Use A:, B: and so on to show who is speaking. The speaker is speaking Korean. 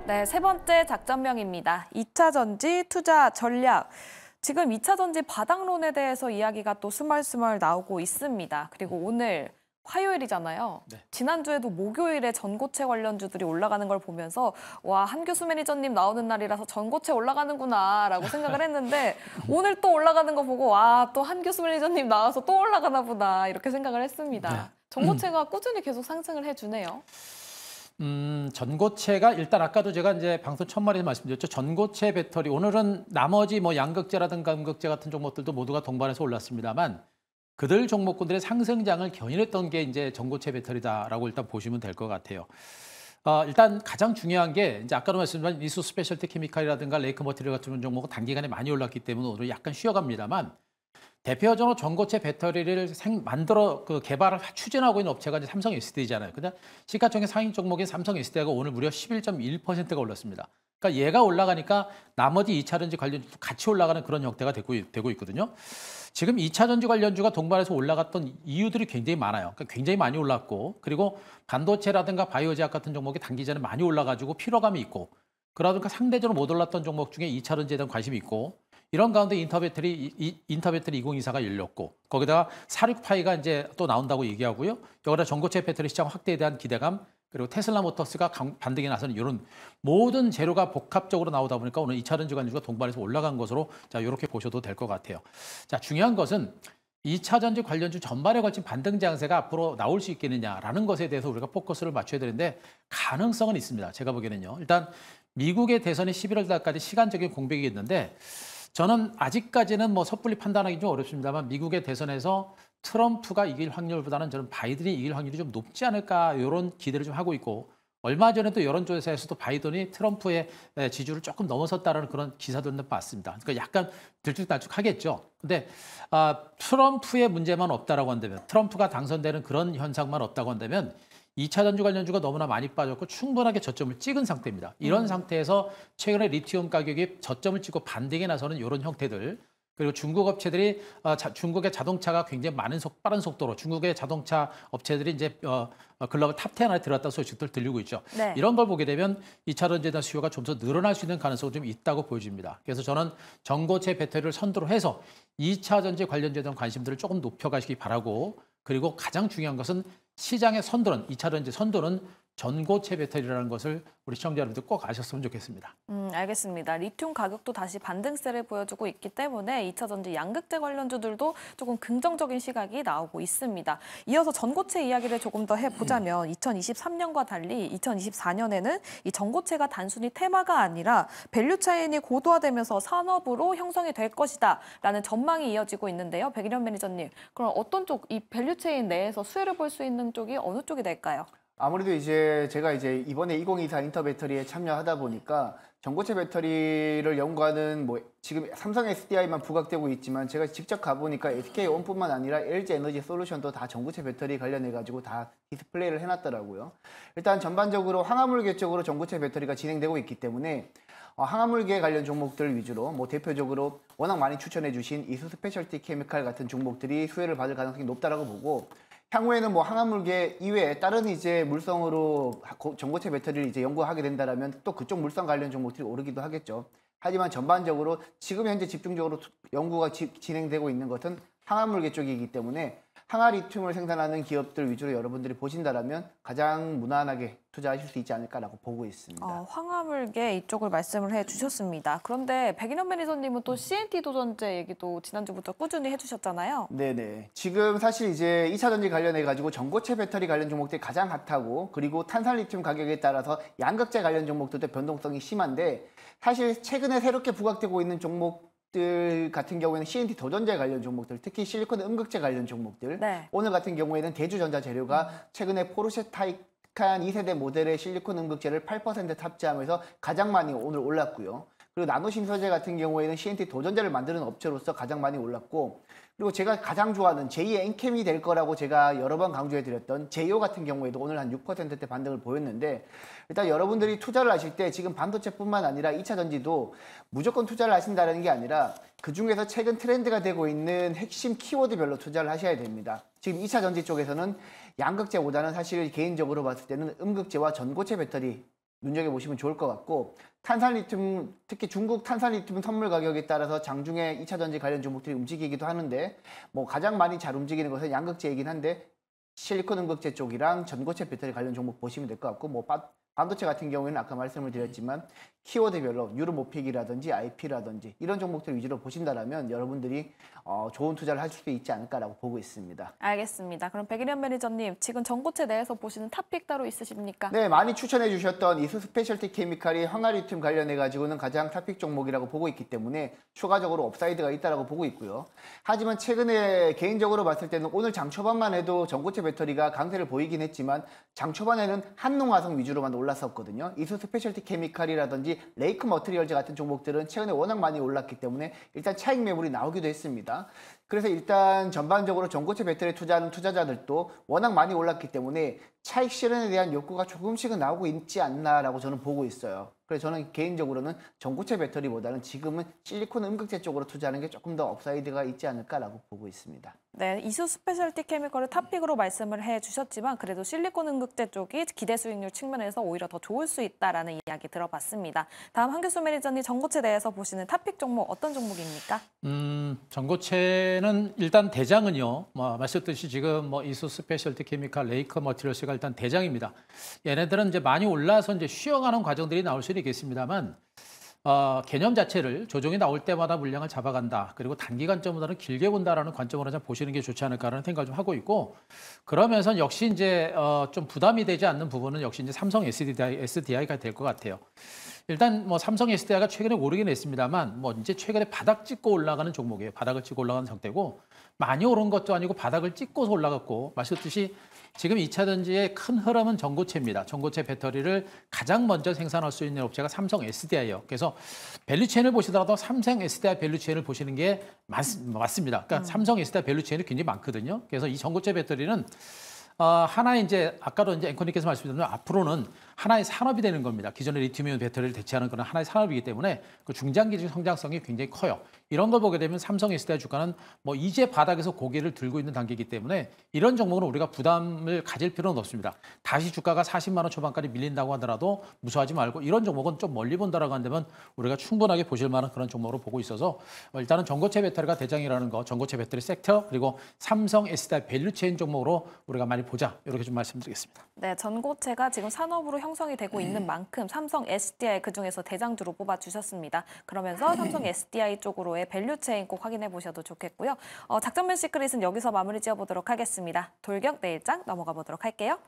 A: 네, 세 번째 작전명입니다. 2차 전지 투자 전략. 지금 2차 전지 바닥론에 대해서 이야기가 또 스멀스멀 나오고 있습니다. 그리고 오늘 화요일이잖아요.
B: 네.
A: 지난주에도 목요일에 전고체 관련주들이 올라가는 걸 보면서 와, 한교수 매니저님 나오는 날이라서 전고체 올라가는구나 라고 생각을 했는데 오늘 또 올라가는 거 보고 와, 또 한교수 매니저님 나와서 또 올라가나 보다 이렇게 생각을 했습니다.
B: 네.
A: 전고체가 꾸준히 계속 상승을 해주네요.
B: 전고체가 일단 아까도 제가 이제 방송 첫말에 말씀드렸죠. 전고체 배터리 오늘은 나머지 뭐 양극재라든가 음극재 같은 종목들도 모두가 동반해서 올랐습니다만 그들 종목군들의 상승장을 견인했던 게 이제 전고체 배터리다라고 일단 보시면 될 것 같아요. 일단 가장 중요한 게 이제 아까도 말씀드린 이수 스페셜티 케미칼이라든가 레이크 머티리얼 같은 종목은 단기간에 많이 올랐기 때문에 오늘 약간 쉬어갑니다만 대표적으로 전고체 배터리를 개발을 추진하고 있는 업체가 이제 삼성 SDI잖아요. 근데 시가총액 상위 종목인 삼성 SDI가 오늘 무려 11.1%가 올랐습니다. 그러니까 얘가 올라가니까 나머지 2차 전지 관련주도 같이 올라가는 그런 형태가 되고 있거든요. 지금 2차 전지 관련주가 동반해서 올라갔던 이유들이 굉장히 많아요. 그러니까 굉장히 많이 올랐고 그리고 반도체라든가 바이오제약 같은 종목이 단기 전에 많이 올라가지고 피로감이 있고 그러니까 상대적으로 못 올랐던 종목 중에 2차 전지에 대한 관심이 있고 이런 가운데 인터배터리 2024가 열렸고 거기다가 46파이가 이제 또 나온다고 얘기하고요. 여기다 전고체 배터리 시장 확대에 대한 기대감 그리고 테슬라 모터스가 반등에 나서는 이런 모든 재료가 복합적으로 나오다 보니까 오늘 2차 전지 관련주가 동반해서 올라간 것으로 자 이렇게 보셔도 될 것 같아요. 자 중요한 것은 2차 전지 관련주 전반에 걸친 반등 장세가 앞으로 나올 수 있겠느냐라는 것에 대해서 우리가 포커스를 맞춰야 되는데 가능성은 있습니다. 제가 보기에는요. 일단 미국의 대선이 11월 달까지 시간적인 공백이 있는데 저는 아직까지는 뭐 섣불리 판단하기 좀 어렵습니다만 미국의 대선에서 트럼프가 이길 확률보다는 저는 바이든이 이길 확률이 좀 높지 않을까 이런 기대를 좀 하고 있고 얼마 전에도 여론조사에서도 바이든이 트럼프의 지지율을 조금 넘어섰다는 그런 기사들도 봤습니다. 그러니까 약간 들쭉날쭉하겠죠. 근데 트럼프의 문제만 없다라고 한다면 트럼프가 당선되는 그런 현상만 없다고 한다면 2차 전지 관련주가 너무나 많이 빠졌고 충분하게 저점을 찍은 상태입니다. 이런 상태에서 최근에 리튬 가격이 저점을 찍고 반등에 나서는 이런 형태들 그리고 중국 업체들이 중국의 자동차가 굉장히 빠른 속도로 중국의 자동차 업체들이 이제 글로벌 탑10 안에 들어갔다는 소식들 들리고 있죠. 네. 이런 걸 보게 되면 2차 전지에 대한 수요가 좀 더 늘어날 수 있는 가능성이 좀 있다고 보여집니다. 그래서 저는 전고체 배터리를 선두로 해서 2차 전지 관련주에 대한 관심들을 조금 높여가시기 바라고 그리고 가장 중요한 것은 시장의 선두는 2차 전지 선두는 전고체 배터리라는 것을 우리 시청자 여러분들 꼭 아셨으면 좋겠습니다.
A: 알겠습니다. 리튬 가격도 다시 반등세를 보여주고 있기 때문에 2차 전지 양극재 관련주들도 조금 긍정적인 시각이 나오고 있습니다. 이어서 전고체 이야기를 조금 더 해보자면 2023년과 달리 2024년에는 이 전고체가 단순히 테마가 아니라 밸류체인이 고도화되면서 산업으로 형성이 될 것이다 라는 전망이 이어지고 있는데요. 백일현 매니저님, 그럼 어떤 쪽, 이 밸류체인 내에서 수혜를 볼 수 있는 쪽이 어느 쪽이 될까요?
C: 아무래도 이제 제가 이번에 2024 인터 배터리에 참여하다 보니까 전고체 배터리를 연구하는 뭐 지금 삼성 SDI만 부각되고 있지만 제가 직접 가보니까 SK온뿐만 아니라 LG 에너지 솔루션도 다 전고체 배터리 관련해 가지고 다 디스플레이를 해놨더라고요. 일단 전반적으로 황화물계 쪽으로 전고체 배터리가 진행되고 있기 때문에 황화물계 관련 종목들 위주로 뭐 대표적으로 워낙 많이 추천해 주신 이수 스페셜티 케미칼 같은 종목들이 수혜를 받을 가능성이 높다라고 보고 향후에는 뭐 황화물계 이외에 다른 이제 물성으로 전고체 배터리를 이제 연구하게 된다라면 또 그쪽 물성 관련 종목들이 오르기도 하겠죠. 하지만 전반적으로 지금 현재 집중적으로 연구가 진행되고 있는 것은 황화물계 쪽이기 때문에 항화 리튬을 생산하는 기업들 위주로 여러분들이 보신다라면 가장 무난하게 투자하실 수 있지 않을까라고 보고 있습니다.
A: 황화물계 이쪽을 말씀을 해주셨습니다. 그런데 백인현 매니저님은 또 CNT 도전제 얘기도 지난주부터 꾸준히 해주셨잖아요.
C: 네네. 지금 사실 이제 2차 전지 관련해가지고 전고체 배터리 관련 종목들이 가장 핫하고 그리고 탄산 리튬 가격에 따라서 양극재 관련 종목들도 변동성이 심한데 사실 최근에 새롭게 부각되고 있는 종목들 같은 경우에는 CNT 도전제 관련 종목들, 특히 실리콘 음극재 관련 종목들. 네. 오늘 같은 경우에는 대주전자 재료가 최근에 포르쉐 타이칸 2세대 모델의 실리콘 음극재를 8% 탑재하면서 가장 많이 오늘 올랐고요. 그리고 나노신소재 같은 경우에는 CNT 도전자를 만드는 업체로서 가장 많이 올랐고 그리고 제가 가장 좋아하는 제2의 엔캠이 될 거라고 제가 여러 번 강조해드렸던 제이오 같은 경우에도 오늘 한 6%대 반등을 보였는데 일단 여러분들이 투자를 하실 때 지금 반도체뿐만 아니라 2차 전지도 무조건 투자를 하신다는 게 아니라 그중에서 최근 트렌드가 되고 있는 핵심 키워드별로 투자를 하셔야 됩니다. 지금 2차 전지 쪽에서는 양극재보다는 사실 개인적으로 봤을 때는 음극재와 전고체 배터리 눈여겨보시면 좋을 것 같고 탄산리튬, 특히 중국 탄산리튬 선물 가격에 따라서 장중에 2차 전지 관련 종목들이 움직이기도 하는데 뭐 가장 많이 잘 움직이는 것은 양극재이긴 한데 실리콘 음극재 쪽이랑 전고체 배터리 관련 종목 보시면 될 것 같고 뭐 반도체 같은 경우에는 아까 말씀을 드렸지만 키워드별로 유로모픽이라든지 IP라든지 이런 종목들 위주로 보신다라면 여러분들이 좋은 투자를 할 수도 있지 않을까라고 보고 있습니다.
A: 알겠습니다. 그럼 백일현 매니저님, 지금 전고체 내에서 보시는 탑픽 따로 있으십니까?
C: 네, 많이 추천해 주셨던 이수 스페셜티 케미칼이 황화리튬 관련해 가지고는 가장 탑픽 종목이라고 보고 있기 때문에 추가적으로 업사이드가 있다라고 보고 있고요. 하지만 최근에 개인적으로 봤을 때는 오늘 장 초반만 해도 전고체 배터리가 강세를 보이긴 했지만 장 초반에는 한농화성 위주로만 올랐었거든요. 이수 스페셜티 케미칼이라든지 레이크 머티리얼즈 같은 종목들은 최근에 워낙 많이 올랐기 때문에 일단 차익 매물이 나오기도 했습니다. 그래서 일단 전반적으로 전고체 배터리 투자하는 투자자들도 워낙 많이 올랐기 때문에 차익 실현에 대한 욕구가 조금씩은 나오고 있지 않나라고 저는 보고 있어요. 그래서 저는 개인적으로는 전고체 배터리보다는 지금은 실리콘 음극재 쪽으로 투자하는 게 조금 더 업사이드가 있지 않을까라고 보고 있습니다.
A: 네, 이수 스페셜티 케미컬을 탑픽으로 말씀을 해주셨지만 그래도 실리콘 음극재 쪽이 기대 수익률 측면에서 오히려 더 좋을 수 있다라는 이야기 들어봤습니다. 다음 한교수 매니저님, 전고체 내에서 보시는 탑픽 종목 어떤 종목입니까?
B: 전고체는 일단 대장은요. 말씀드렸듯이 지금 이수 스페셜티 케미칼, 레이커 머티리얼스가 일단 대장입니다. 얘네들은 이제 많이 올라서 이제 쉬어가는 과정들이 나올 수는 있겠습니다만 개념 자체를 조정이 나올 때마다 물량을 잡아간다. 그리고 단기 관점보다는 길게 본다라는 관점으로 좀 보시는 게 좋지 않을까라는 생각을 좀 하고 있고 그러면서 역시 이제 좀 부담이 되지 않는 부분은 역시 이제 삼성 SDI가 될 것 같아요. 일단 삼성 SDI가 최근에 오르긴 했습니다만 이제 최근에 바닥 찍고 올라가는 종목이에요. 바닥을 찍고 올라가는 상태고 많이 오른 것도 아니고 바닥을 찍고서 올라갔고 말씀드렸듯이 지금 2차 전지의 큰 흐름은 전고체입니다. 전고체 배터리를 가장 먼저 생산할 수 있는 업체가 삼성 SDI예요. 그래서 밸류체인을 보시더라도 삼성 SDI 밸류체인을 보시는 게 맞습니다. 그러니까 삼성 SDI 밸류체인이 굉장히 많거든요. 그래서 이 전고체 배터리는 하나의 이제 아까도 이제 앵커님께서 말씀드린 앞으로는 하나의 산업이 되는 겁니다. 기존의 리튬이온 배터리를 대체하는 그런 하나의 산업이기 때문에 그 중장기적 성장성이 굉장히 커요. 이런 걸 보게 되면 삼성 SDI 주가는 이제 바닥에서 고개를 들고 있는 단계이기 때문에 이런 종목은 우리가 부담을 가질 필요는 없습니다. 다시 주가가 40만 원 초반까지 밀린다고 하더라도 무서워하지 말고 이런 종목은 좀 멀리 본다라고 한다면 우리가 충분하게 보실 만한 그런 종목으로 보고 있어서 일단은 전고체 배터리가 대장이라는 거, 전고체 배터리 섹터 그리고 삼성 SDI 밸류체인 종목으로 우리가 많이 보자 이렇게 좀 말씀드리겠습니다.
A: 네, 전고체가 지금 산업으로 형성이 되고 있는 만큼 삼성 SDI 그중에서 대장주로 뽑아주셨습니다. 그러면서 삼성 SDI 쪽으로의 밸류체인 꼭 확인해 보셔도 좋겠고요. 작전면 시크릿은 여기서 마무리 지어보도록 하겠습니다. 돌격 내일장 넘어가 보도록 할게요.